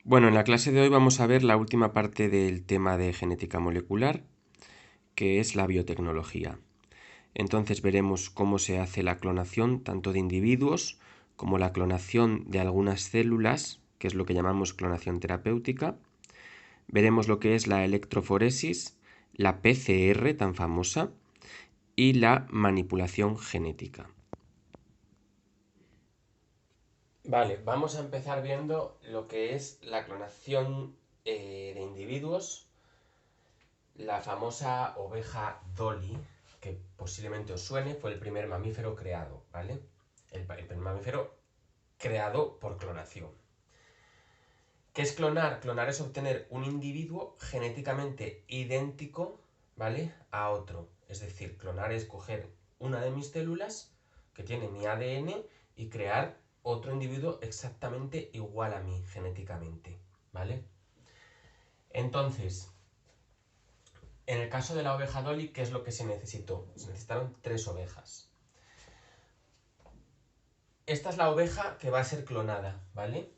Bueno, en la clase de hoy vamos a ver la última parte del tema de genética molecular, que es la biotecnología. Entonces veremos cómo se hace la clonación tanto de individuos como la clonación de algunas células, que es lo que llamamos clonación terapéutica. Veremos lo que es la electroforesis, la PCR tan famosa y la manipulación genética. Vale, vamos a empezar viendo lo que es la clonación de individuos, la famosa oveja Dolly, que posiblemente os suene, fue el primer mamífero creado, ¿vale? El primer mamífero creado por clonación. ¿Qué es clonar? Clonar es obtener un individuo genéticamente idéntico, ¿vale?, a otro. Es decir, clonar es coger una de mis células que tiene mi ADN y crear otro individuo exactamente igual a mí genéticamente, ¿vale? Entonces, en el caso de la oveja Dolly, ¿qué es lo que se necesitó? Se necesitaron 3 ovejas. Esta es la oveja que va a ser clonada, ¿vale?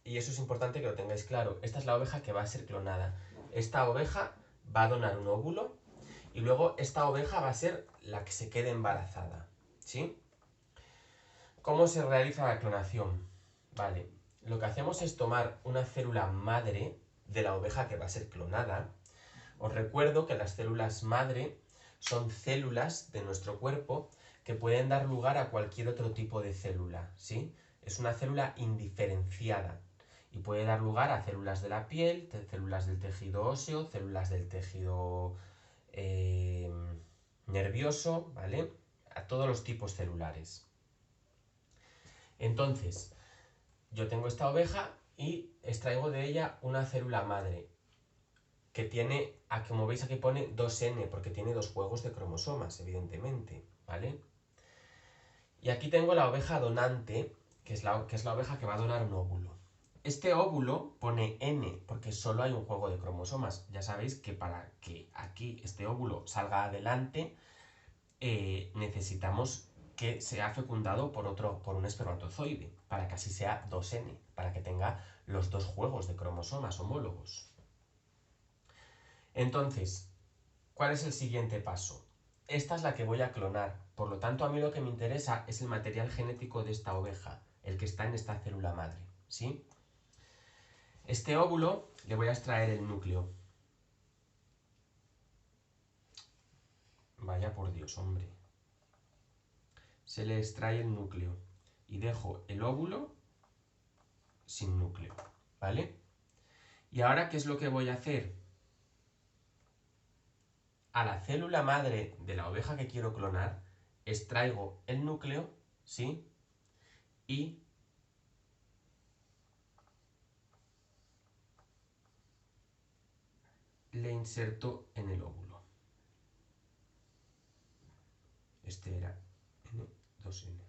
Y eso es importante que lo tengáis claro. Esta es la oveja que va a ser clonada. Esta oveja va a donar un óvulo y luego esta oveja va a ser la que se quede embarazada, ¿sí? ¿Cómo se realiza la clonación? Vale, lo que hacemos es tomar una célula madre de la oveja que va a ser clonada. Os recuerdo que las células madre son células de nuestro cuerpo que pueden dar lugar a cualquier otro tipo de célula, ¿sí? Es una célula indiferenciada y puede dar lugar a células de la piel, células del tejido óseo, células del tejido eh, nervioso, ¿vale? A todos los tipos celulares. Entonces, yo tengo esta oveja y extraigo de ella una célula madre que tiene, como veis aquí pone 2N, porque tiene 2 juegos de cromosomas, evidentemente, ¿vale? Y aquí tengo la oveja donante, que es la oveja que va a donar un óvulo. Este óvulo pone N, porque solo hay un juego de cromosomas. Ya sabéis que para que aquí este óvulo salga adelante, necesitamos que sea fecundado por un espermatozoide, para que así sea 2N, para que tenga los 2 juegos de cromosomas homólogos. Entonces, ¿cuál es el siguiente paso? Esta es la que voy a clonar, por lo tanto a mí lo que me interesa es el material genético de esta oveja, el que está en esta célula madre, ¿sí? Este óvulo le voy a extraer el núcleo. Vaya por Dios, hombre. Se le extrae el núcleo y dejo el óvulo sin núcleo, ¿vale? Y ahora, ¿qué es lo que voy a hacer? A la célula madre de la oveja que quiero clonar, extraigo el núcleo, ¿sí? Y le inserto en el óvulo. Este era N2N.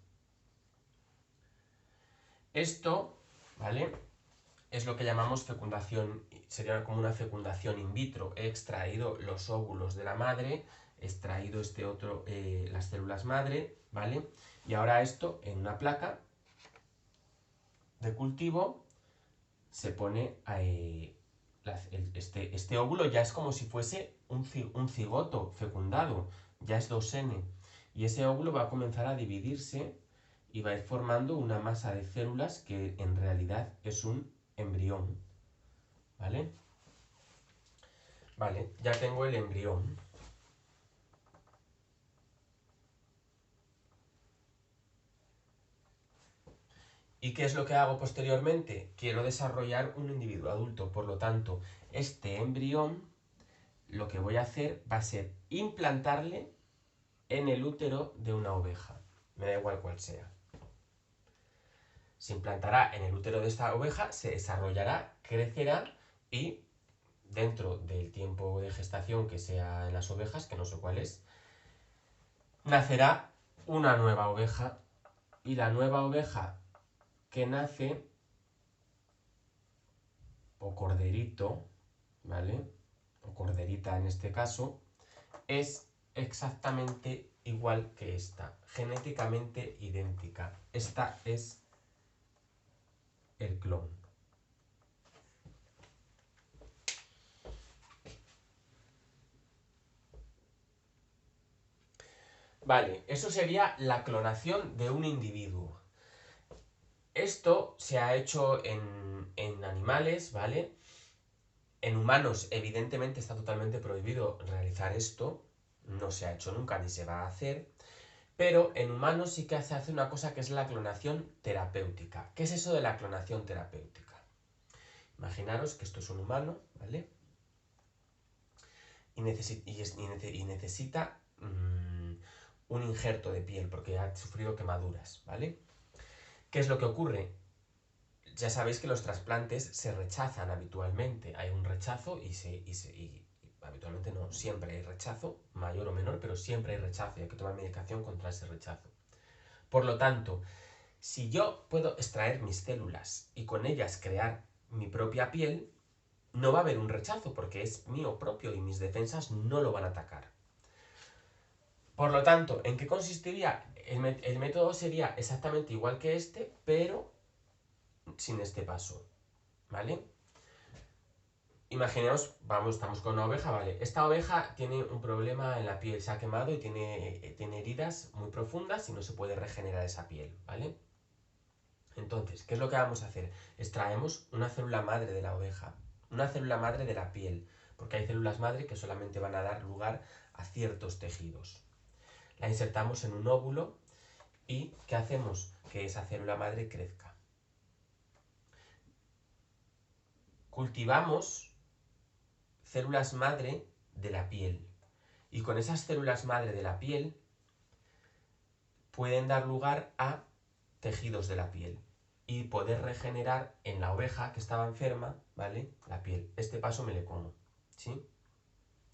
Esto, ¿vale?, es lo que llamamos fecundación, sería como una fecundación in vitro. He extraído los óvulos de la madre, he extraído las células madre, ¿vale? Y ahora esto en una placa de cultivo se pone este óvulo ya es como si fuese un cigoto fecundado, ya es 2N. Y ese óvulo va a comenzar a dividirse y va a ir formando una masa de células que en realidad es un embrión, ¿vale? Vale, ya tengo el embrión. ¿Y qué es lo que hago posteriormente? Quiero desarrollar un individuo adulto, por lo tanto, este embrión, lo que voy a hacer va a ser implantarle en el útero de una oveja. Me da igual cuál sea. Se implantará en el útero de esta oveja, se desarrollará, crecerá y dentro del tiempo de gestación que sea en las ovejas, que no sé cuál es, nacerá una nueva oveja y la nueva oveja que nace, o corderito, ¿vale? O corderita en este caso, es exactamente igual que esta, genéticamente idéntica. Esta es el clon, Vale, eso sería la clonación de un individuo. Esto se ha hecho en animales, ¿vale? En humanos, evidentemente, está totalmente prohibido realizar esto. No se ha hecho nunca ni se va a hacer. Pero en humanos sí que se hace una cosa que es la clonación terapéutica. ¿Qué es eso de la clonación terapéutica? Imaginaros que esto es un humano, ¿vale? Y necesita un injerto de piel porque ha sufrido quemaduras, ¿vale? ¿Qué es lo que ocurre? Ya sabéis que los trasplantes se rechazan habitualmente. Hay un rechazo y habitualmente no, siempre hay rechazo, mayor o menor, pero siempre hay rechazo y hay que tomar medicación contra ese rechazo. Por lo tanto, si yo puedo extraer mis células y con ellas crear mi propia piel, no va a haber un rechazo porque es mío propio y mis defensas no lo van a atacar. Por lo tanto, ¿en qué consistiría? El método sería exactamente igual que este, pero sin este paso, ¿vale? Imaginemos, vamos, estamos con una oveja, ¿vale? Esta oveja tiene un problema en la piel, se ha quemado y tiene heridas muy profundas y no se puede regenerar esa piel, ¿vale? Entonces, ¿qué es lo que vamos a hacer? Extraemos una célula madre de la oveja, una célula madre de la piel, porque hay células madre que solamente van a dar lugar a ciertos tejidos. La insertamos en un óvulo y ¿qué hacemos? Que esa célula madre crezca. Cultivamos células madre de la piel y con esas células madre de la piel pueden dar lugar a tejidos de la piel y poder regenerar en la oveja que estaba enferma, ¿vale? La piel. Este paso me le como, ¿sí?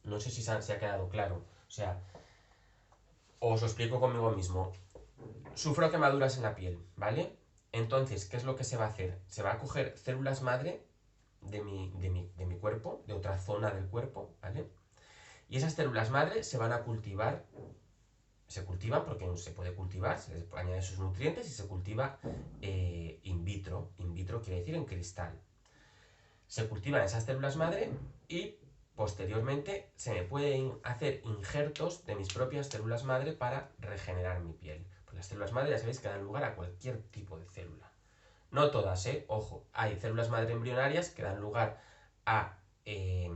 No sé si se ha quedado claro. O sea, os lo explico conmigo mismo. Sufro quemaduras en la piel, ¿vale? Entonces, ¿qué es lo que se va a hacer? Se va a coger células madre de mi cuerpo, de otra zona del cuerpo, ¿vale? Y esas células madre se van a cultivar, se cultivan porque no se puede cultivar, se les añade sus nutrientes y se cultiva in vitro. In vitro quiere decir en cristal. Se cultivan esas células madre y posteriormente se me pueden hacer injertos de mis propias células madre para regenerar mi piel. Pues las células madre ya sabéis que dan lugar a cualquier tipo de célula. No todas, ojo, hay células madre embrionarias que dan lugar a, eh,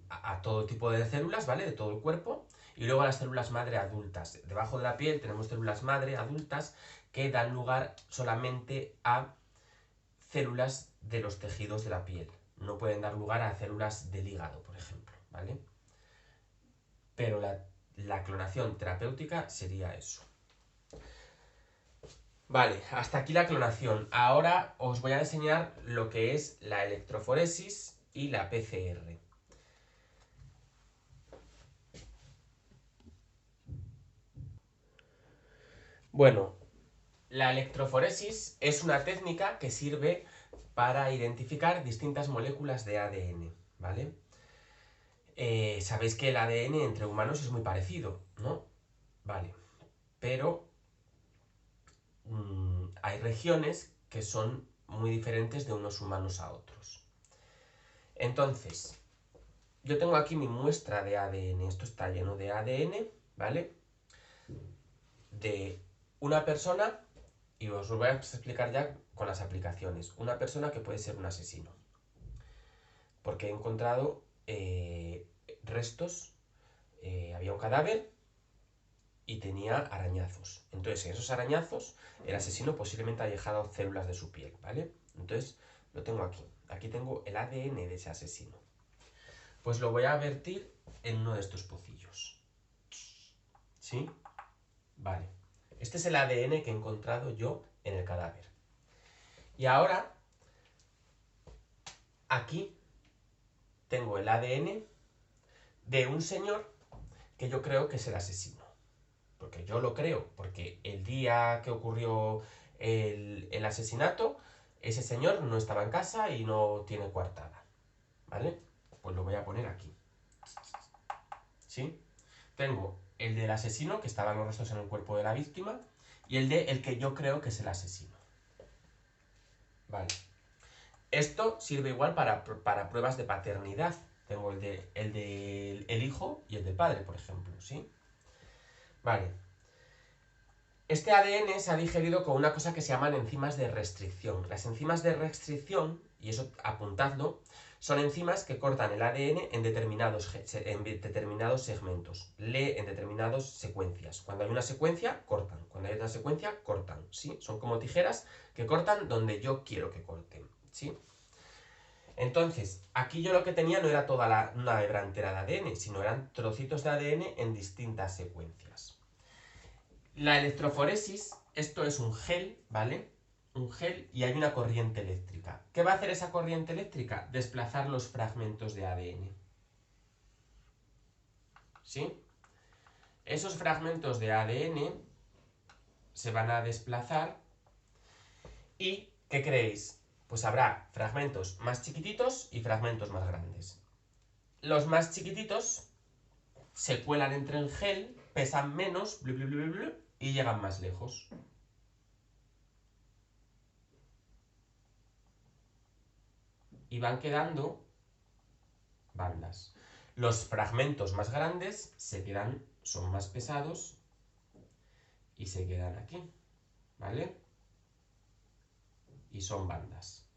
a todo tipo de células, ¿vale? De todo el cuerpo. Y luego a las células madre adultas. Debajo de la piel tenemos células madre adultas que dan lugar solamente a células de los tejidos de la piel. No pueden dar lugar a células del hígado, por ejemplo, ¿vale? Pero la clonación terapéutica sería eso. Vale, hasta aquí la clonación. Ahora os voy a enseñar lo que es la electroforesis y la PCR. Bueno, la electroforesis es una técnica que sirve para identificar distintas moléculas de ADN, ¿vale? Sabéis que el ADN entre humanos es muy parecido, ¿no? Vale, pero hay regiones que son muy diferentes de unos humanos a otros. Entonces, yo tengo aquí mi muestra de ADN, esto está lleno de ADN, ¿vale? De una persona, y os lo voy a explicar ya con las aplicaciones. Una persona que puede ser un asesino. Porque he encontrado restos, había un cadáver y tenía arañazos. Entonces, en esos arañazos, el asesino posiblemente haya dejado células de su piel, ¿vale? Entonces, lo tengo aquí. Aquí tengo el ADN de ese asesino. Pues lo voy a vertir en uno de estos pocillos. ¿Sí? Vale. Este es el ADN que he encontrado yo en el cadáver. Y ahora, aquí tengo el ADN de un señor que yo creo que es el asesino. Porque yo lo creo, porque el día que ocurrió el asesinato, ese señor no estaba en casa y no tiene coartada. ¿Vale? Pues lo voy a poner aquí. ¿Sí? Tengo el del asesino, que estaban los restos en el cuerpo de la víctima, y el de el que yo creo que es el asesino. Vale. Esto sirve igual para pruebas de paternidad. Tengo el del hijo y el del padre, por ejemplo, ¿sí? Vale. Este ADN se ha digerido con una cosa que se llaman enzimas de restricción. Las enzimas de restricción, y eso apuntadlo, son enzimas que cortan el ADN en determinados segmentos, en determinadas secuencias. Cuando hay una secuencia, cortan. Cuando hay otra secuencia, cortan. ¿Sí? Son como tijeras que cortan donde yo quiero que corten. ¿Sí? Entonces, aquí yo lo que tenía no era toda una hebra entera de ADN, sino eran trocitos de ADN en distintas secuencias. La electroforesis, esto es un gel, ¿vale? Un gel y hay una corriente eléctrica. ¿Qué va a hacer esa corriente eléctrica? Desplazar los fragmentos de ADN. ¿Sí? Esos fragmentos de ADN se van a desplazar y, ¿qué creéis? Pues habrá fragmentos más chiquititos y fragmentos más grandes. Los más chiquititos se cuelan entre el gel, pesan menos, blu, blu, blu, blu, y llegan más lejos. Y van quedando bandas. Los fragmentos más grandes son más pesados y se quedan aquí, ¿vale? Y son bandas.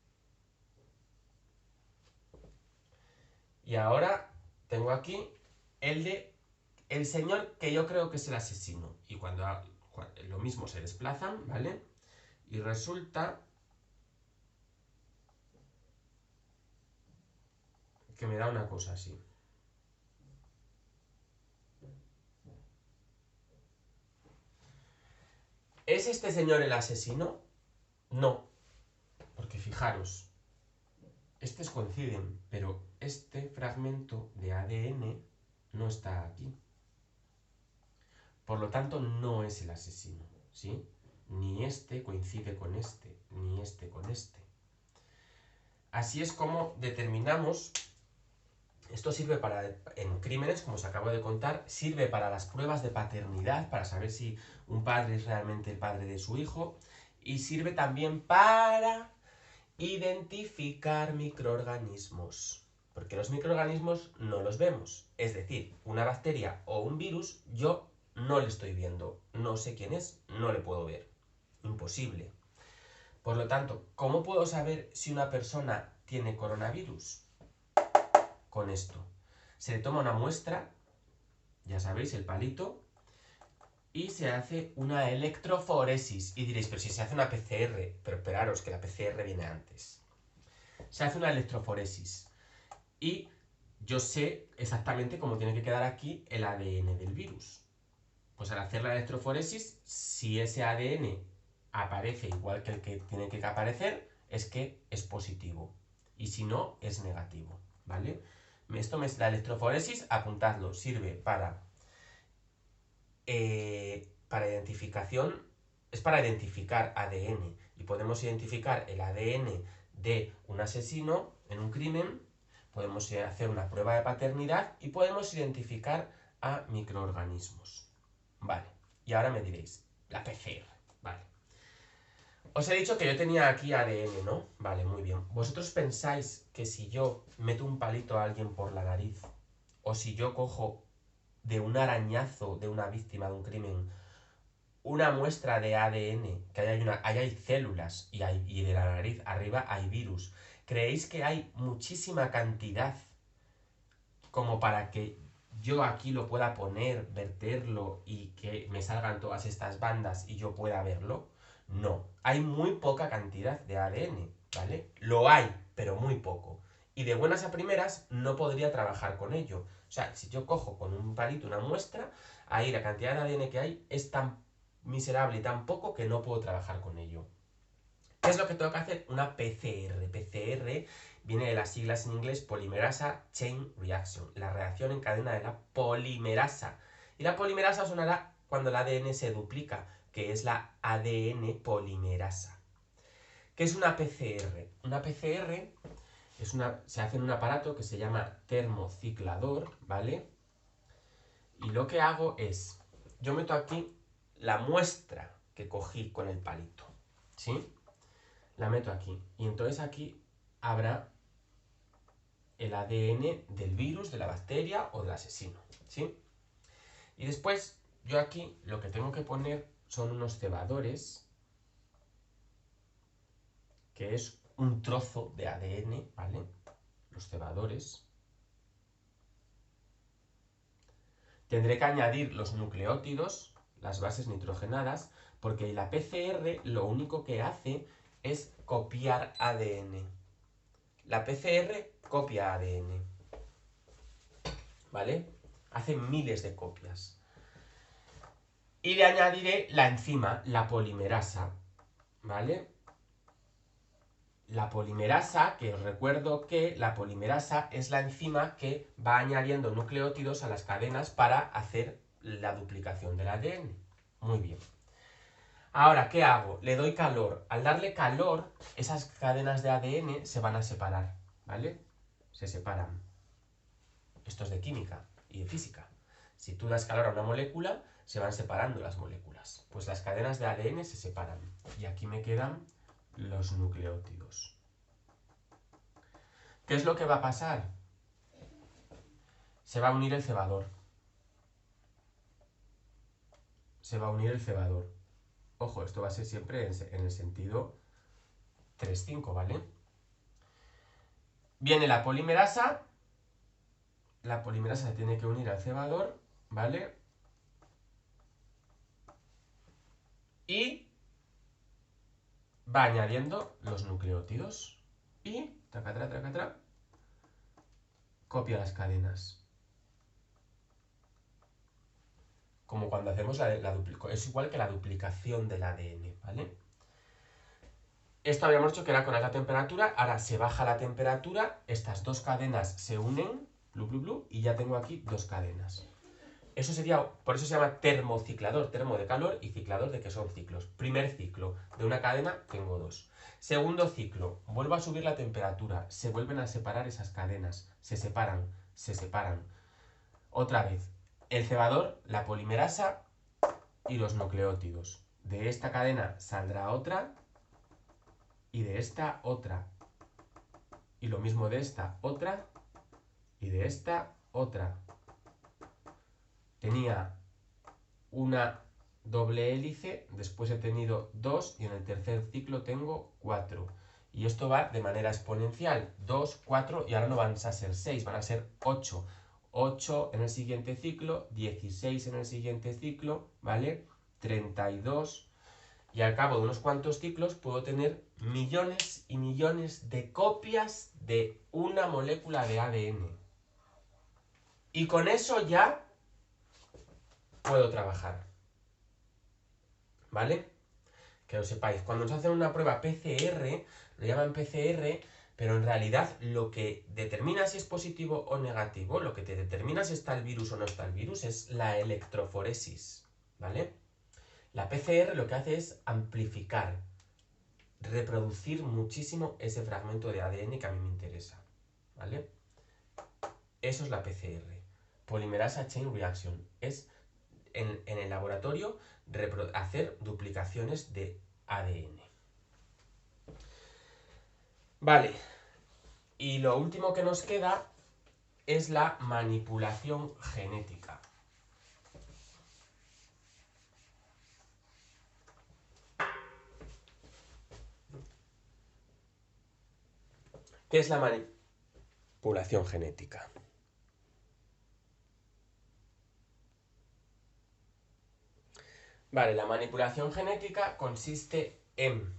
Y ahora tengo aquí el señor que yo creo que es el asesino. Y cuando lo mismo se desplazan, ¿vale? Y resulta que me da una cosa así. ¿Es este señor el asesino? No, porque fijaros, estos coinciden, pero este fragmento de ADN no está aquí. Por lo tanto, no es el asesino, ¿sí? Ni este coincide con este, ni este con este. Así es como determinamos. Esto sirve en crímenes, como os acabo de contar, sirve para las pruebas de paternidad, para saber si un padre es realmente el padre de su hijo, y sirve también para identificar microorganismos, porque los microorganismos no los vemos. Es decir, una bacteria o un virus yo no le estoy viendo, no sé quién es, no le puedo ver. Imposible. Por lo tanto, ¿cómo puedo saber si una persona tiene coronavirus? Con esto. Se le toma una muestra, ya sabéis, el palito, y se hace una electroforesis. Y diréis, pero si se hace una PCR, pero esperaros que la PCR viene antes. Se hace una electroforesis. Y yo sé exactamente cómo tiene que quedar aquí el ADN del virus. Pues al hacer la electroforesis, si ese ADN aparece igual que el que tiene que aparecer, es que es positivo. Y si no, es negativo. ¿Vale? La electroforesis, apuntadlo, sirve para identificación, es para identificar ADN. Y podemos identificar el ADN de un asesino en un crimen, podemos hacer una prueba de paternidad y podemos identificar a microorganismos. Vale, y ahora me diréis, la PCR, vale. Os he dicho que yo tenía aquí ADN, ¿no? Vale, muy bien. ¿Vosotros pensáis que si yo meto un palito a alguien por la nariz, o si yo cojo de un arañazo de una víctima de un crimen, una muestra de ADN, que ahí hay células y de la nariz arriba hay virus, ¿creéis que hay muchísima cantidad como para que yo aquí lo pueda poner, verterlo y que me salgan todas estas bandas y yo pueda verlo? No, hay muy poca cantidad de ADN, ¿vale? Lo hay, pero muy poco. Y de buenas a primeras no podría trabajar con ello. O sea, si yo cojo con un palito una muestra, ahí la cantidad de ADN que hay es tan miserable y tan poco que no puedo trabajar con ello. ¿Qué es lo que tengo que hacer? Una PCR. PCR viene de las siglas en inglés Polymerasa Chain Reaction, la reacción en cadena de la polimerasa. Y la polimerasa sonará cuando el ADN se duplica, que es la ADN polimerasa. ¿Qué es una PCR? Una PCR se hace en un aparato que se llama termociclador, ¿vale? Y lo que hago es, yo meto aquí la muestra que cogí con el palito, ¿sí? La meto aquí. Y entonces aquí habrá el ADN del virus, de la bacteria o del asesino, ¿sí? Y después yo aquí lo que tengo que poner son unos cebadores, que es un trozo de ADN, ¿vale? Los cebadores. Tendré que añadir los nucleótidos, las bases nitrogenadas, porque la PCR lo único que hace es copiar ADN. La PCR copia ADN, ¿vale? Hace miles de copias. Y le añadiré la enzima, la polimerasa, ¿vale? La polimerasa, que os recuerdo que la polimerasa es la enzima que va añadiendo nucleótidos a las cadenas para hacer la duplicación del ADN. Muy bien. Ahora, ¿qué hago? Le doy calor. Al darle calor, esas cadenas de ADN se van a separar, ¿vale? Se separan. Esto es de química y de física. Si tú das calor a una molécula, se van separando las moléculas. Pues las cadenas de ADN se separan. Y aquí me quedan los nucleótidos. ¿Qué es lo que va a pasar? Se va a unir el cebador. Se va a unir el cebador. Ojo, esto va a ser siempre en el sentido 3,5, ¿vale? Viene la polimerasa. La polimerasa se tiene que unir al cebador, ¿vale? Y va añadiendo los nucleótidos. Y, tracatra, tracatra, copia las cadenas. Como cuando hacemos la duplicación. Es igual que la duplicación del ADN, ¿vale? Esto habíamos dicho que era con alta temperatura. Ahora se baja la temperatura. Estas dos cadenas se unen. Blu, blu, blu, y ya tengo aquí dos cadenas. Eso sería, por eso se llama termociclador, termo de calor y ciclador de que son ciclos. Primer ciclo, de una cadena tengo dos. Segundo ciclo, vuelvo a subir la temperatura, se vuelven a separar esas cadenas, se separan, se separan. Otra vez, el cebador, la polimerasa y los nucleótidos. De esta cadena saldrá otra y de esta otra. Y lo mismo de esta otra y de esta otra. Tenía una doble hélice, después he tenido 2 y en el tercer ciclo tengo 4. Y esto va de manera exponencial, 2, 4 y ahora no van a ser 6, van a ser 8. 8 en el siguiente ciclo, 16 en el siguiente ciclo, ¿vale? 32. Y al cabo de unos cuantos ciclos puedo tener millones y millones de copias de una molécula de ADN. Y con eso ya puedo trabajar, ¿vale? Que lo sepáis. Cuando nos hacen una prueba PCR, lo llaman PCR, pero en realidad lo que determina si es positivo o negativo, lo que te determina si está el virus o no está el virus, es la electroforesis, ¿vale? La PCR lo que hace es amplificar, reproducir muchísimo ese fragmento de ADN que a mí me interesa, ¿vale? Eso es la PCR. Polymerase Chain Reaction. Es en el laboratorio hacer duplicaciones de ADN. Vale. Y lo último que nos queda es la manipulación genética. ¿Qué es la manipulación genética? Vale, la manipulación genética consiste en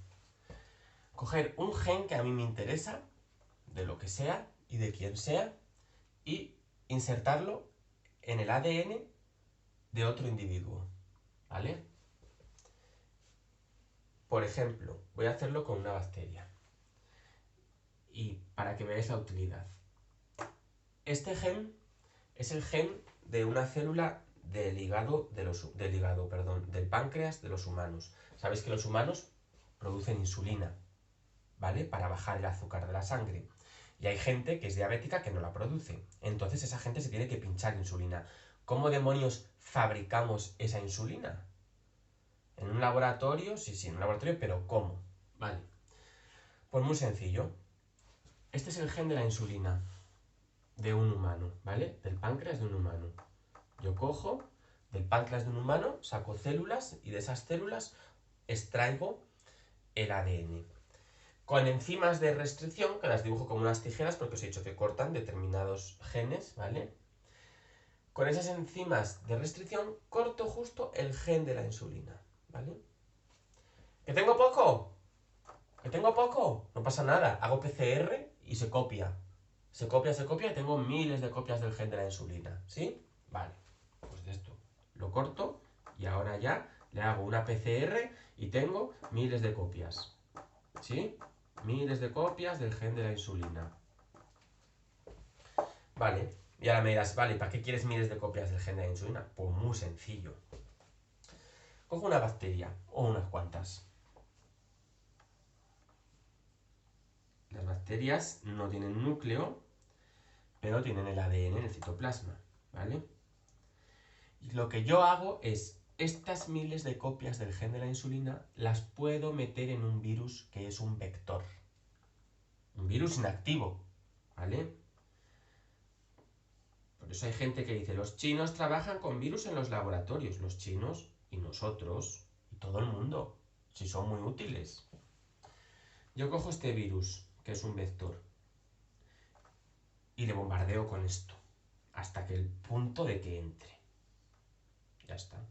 coger un gen que a mí me interesa, de lo que sea y de quien sea, y insertarlo en el ADN de otro individuo, ¿vale? Por ejemplo, voy a hacerlo con una bacteria. Y para que veáis la utilidad. Este gen es el gen de una célula del del páncreas de los humanos. Sabéis que los humanos producen insulina, ¿vale? Para bajar el azúcar de la sangre. Y hay gente que es diabética que no la produce. Entonces esa gente se tiene que pinchar insulina. ¿Cómo demonios fabricamos esa insulina? ¿En un laboratorio? Sí, en un laboratorio, pero ¿cómo? Vale. Pues muy sencillo. Este es el gen de la insulina de un humano, ¿vale? Del páncreas de un humano. Yo cojo, Del páncreas de un humano saco células y de esas células extraigo el ADN. Con enzimas de restricción, que las dibujo como unas tijeras porque os he dicho que cortan determinados genes, ¿vale? Con esas enzimas de restricción corto justo el gen de la insulina, ¿vale? ¿Que tengo poco? ¿Que tengo poco? No pasa nada, hago PCR y se copia. Se copia y tengo miles de copias del gen de la insulina, ¿sí? Vale, pues de esto lo corto y ahora ya le hago una PCR y tengo miles de copias, ¿sí? Miles de copias del gen de la insulina. Vale, y ahora me dirás, vale, ¿para qué quieres miles de copias del gen de la insulina? Pues muy sencillo. Cojo una bacteria, o unas cuantas. Las bacterias no tienen núcleo, pero tienen el ADN en el citoplasma, ¿vale? Y lo que yo hago es, estas miles de copias del gen de la insulina las puedo meter en un virus que es un vector. Un virus inactivo, ¿vale? Por eso hay gente que dice, los chinos trabajan con virus en los laboratorios. Los chinos y nosotros y todo el mundo, si son muy útiles. Yo cojo este virus, que es un vector, y le bombardeo con esto, hasta que el punto de que entre. Ya está.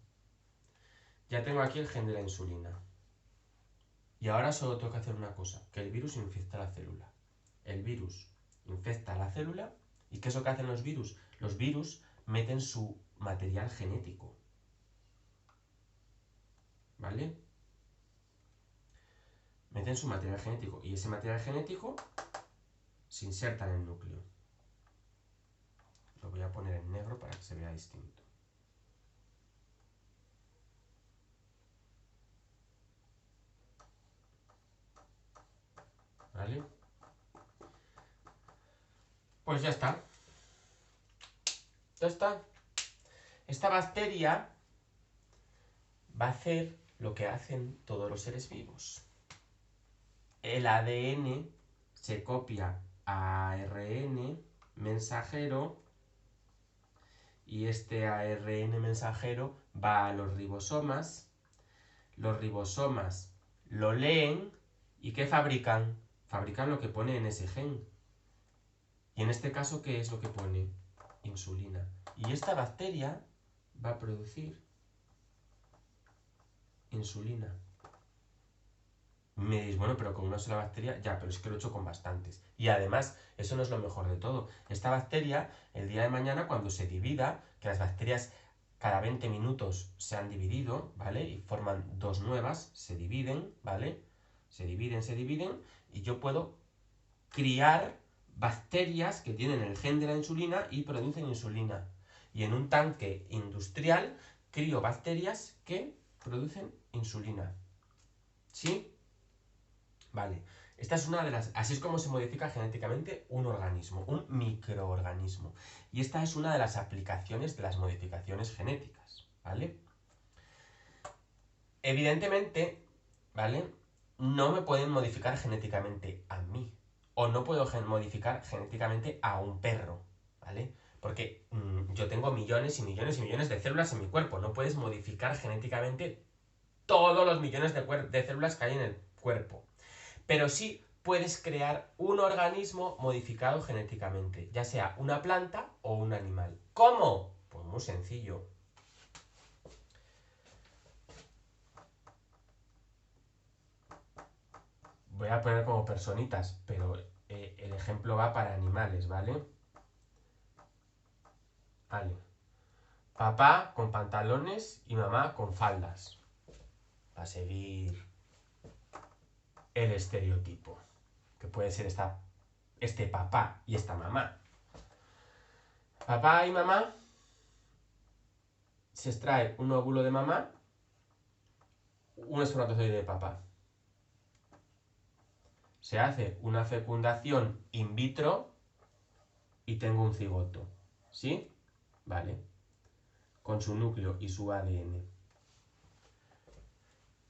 Ya tengo aquí el gen de la insulina. Y ahora solo tengo que hacer una cosa, que el virus infecta la célula. El virus infecta la célula, ¿y qué es lo que hacen los virus? Los virus meten su material genético, ¿vale? Meten su material genético, y ese material genético se inserta en el núcleo. Lo voy a poner en negro para que se vea distinto. ¿Vale? Pues ya está. Ya está. Esta bacteria va a hacer lo que hacen todos los seres vivos. El ADN se copia a ARN mensajero y este ARN mensajero va a los ribosomas lo leen y ¿qué fabrican? Fabrican lo que pone en ese gen. Y en este caso, ¿qué es lo que pone? Insulina. Y esta bacteria va a producir insulina. Me diréis, bueno, pero con una sola bacteria, ya, pero es que lo he hecho con bastantes. Y además, eso no es lo mejor de todo. Esta bacteria, el día de mañana, cuando se divida, que las bacterias cada 20 minutos se han dividido, ¿vale? Y forman dos nuevas, se dividen, ¿vale? Se dividen, y yo puedo criar bacterias que tienen el gen de la insulina y producen insulina. Y en un tanque industrial crío bacterias que producen insulina. ¿Sí? Vale. Esta es una de las... Así es como se modifica genéticamente un organismo, un microorganismo. Y esta es una de las aplicaciones de las modificaciones genéticas, ¿vale? Evidentemente, ¿vale? No me pueden modificar genéticamente a mí. O no puedo modificar genéticamente a un perro, ¿vale? Porque yo tengo millones y millones y millones de células en mi cuerpo. No puedes modificar genéticamente todos los millones de células que hay en el cuerpo. Pero sí puedes crear un organismo modificado genéticamente, ya sea una planta o un animal. ¿Cómo? Pues muy sencillo. Voy a poner como personitas, pero el ejemplo va para animales, ¿vale? Vale. Papá con pantalones y mamá con faldas. A seguir el estereotipo, que puede ser este papá y esta mamá. Papá y mamá, se extrae un óvulo de mamá, un espermatozoide de papá. Se hace una fecundación in vitro y tengo un cigoto. ¿Sí? Vale. Con su núcleo y su ADN.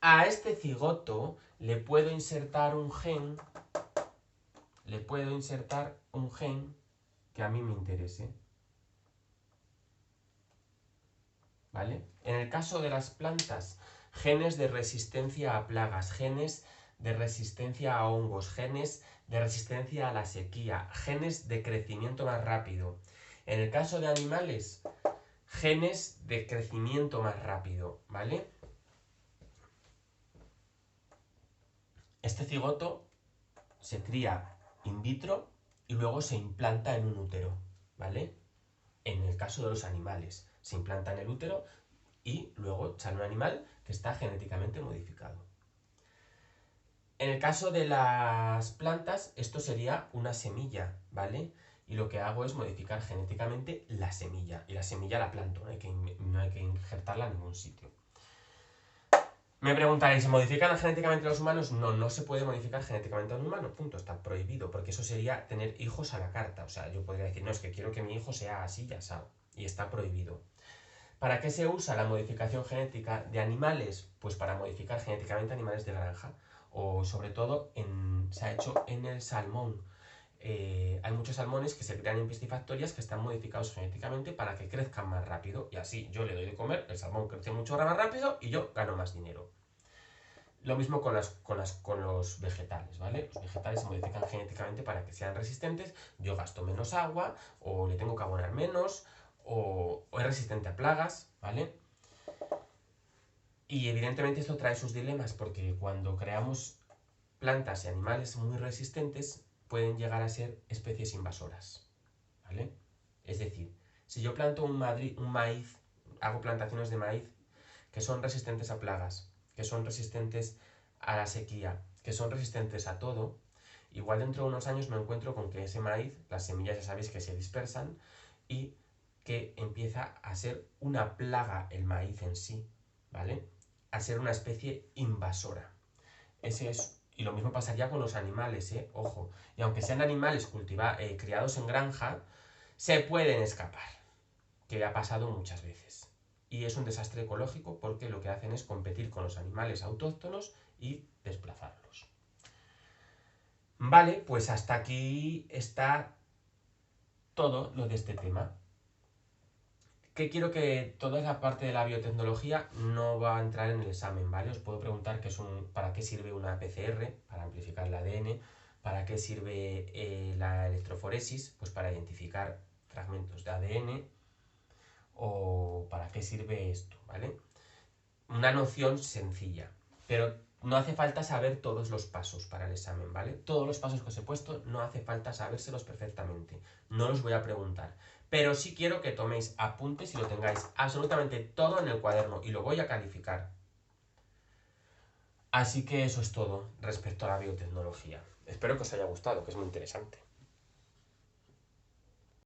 A este cigoto le puedo insertar un gen. Que a mí me interese. ¿vale? En el caso de las plantas, genes de resistencia a plagas, genes de resistencia a hongos, genes de resistencia a la sequía, genes de crecimiento más rápido. En el caso de animales, genes de crecimiento más rápido, ¿vale? Este cigoto se cría in vitro y luego se implanta en un útero, ¿vale? En el caso de los animales, se implanta en el útero y luego sale un animal que está genéticamente modificado. En el caso de las plantas, esto sería una semilla, ¿vale? Y lo que hago es modificar genéticamente la semilla. Y la semilla la planto, no hay que injertarla en ningún sitio. Me preguntaréis, ¿se modifican genéticamente los humanos? No, no se puede modificar genéticamente a un humano, punto, está prohibido, porque eso sería tener hijos a la carta. O sea, yo podría decir, no, es que quiero que mi hijo sea así, ya sabe, y está prohibido. ¿Para qué se usa la modificación genética de animales? Pues para modificar genéticamente animales de granja, o sobre todo se ha hecho en el salmón. Hay muchos salmones que se crean en piscifactorias que están modificados genéticamente para que crezcan más rápido y así yo le doy de comer, el salmón crece mucho más rápido y yo gano más dinero. Lo mismo con los vegetales, ¿vale? Los vegetales se modifican genéticamente para que sean resistentes, yo gasto menos agua o le tengo que abonar menos o es resistente a plagas, ¿vale? Y evidentemente esto trae sus dilemas porque cuando creamos plantas y animales muy resistentes pueden llegar a ser especies invasoras, ¿vale? Es decir, si yo planto un maíz, hago plantaciones de maíz que son resistentes a plagas, que son resistentes a la sequía, que son resistentes a todo, igual dentro de unos años me encuentro con que ese maíz, las semillas ya sabéis que se dispersan y que empieza a ser una plaga el maíz en sí, ¿vale? A ser una especie invasora. Ese es, y lo mismo pasaría con los animales, ojo. Y aunque sean animales criados en granja, se pueden escapar, que ha pasado muchas veces. Y es un desastre ecológico porque lo que hacen es competir con los animales autóctonos y desplazarlos. Vale, pues hasta aquí está todo lo de este tema. Que quiero que toda esa parte de la biotecnología no va a entrar en el examen, ¿vale? Os puedo preguntar para qué sirve una PCR, para amplificar el ADN, para qué sirve la electroforesis, pues para identificar fragmentos de ADN, o para qué sirve esto, ¿vale? Una noción sencilla, pero no hace falta saber todos los pasos para el examen, ¿vale? Todos los pasos que os he puesto no hace falta sabérselos perfectamente, no los voy a preguntar, pero sí quiero que toméis apuntes y lo tengáis absolutamente todo en el cuaderno y lo voy a calificar. Así que eso es todo respecto a la biotecnología. Espero que os haya gustado, que es muy interesante.